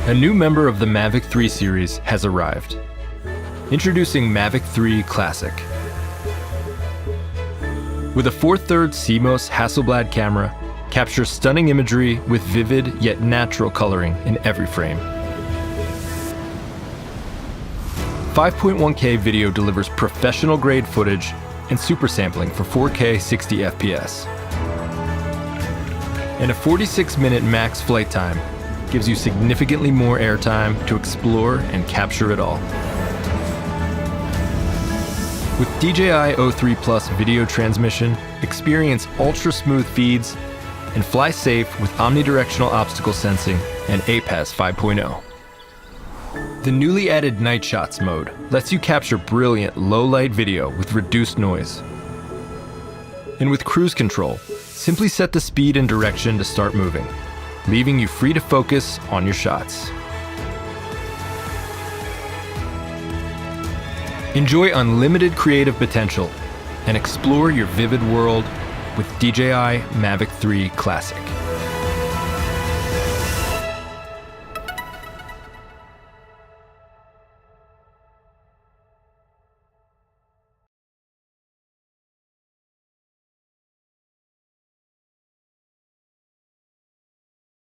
A new member of the Mavic 3 series has arrived. Introducing Mavic 3 Classic. With a 4/3 CMOS Hasselblad camera, capture stunning imagery with vivid yet natural coloring in every frame. 5.1K video delivers professional-grade footage and super sampling for 4K 60 FPS. And a 46-minute max flight time gives you significantly more airtime to explore and capture it all. With DJI O3 Plus video transmission, experience ultra-smooth feeds and fly safe with omnidirectional obstacle sensing and APAS 5.0. The newly added Night Shots mode lets you capture brilliant low-light video with reduced noise. And with cruise control, simply set the speed and direction to start moving, leaving you free to focus on your shots. Enjoy unlimited creative potential and explore your vivid world with DJI Mavic 3 Classic.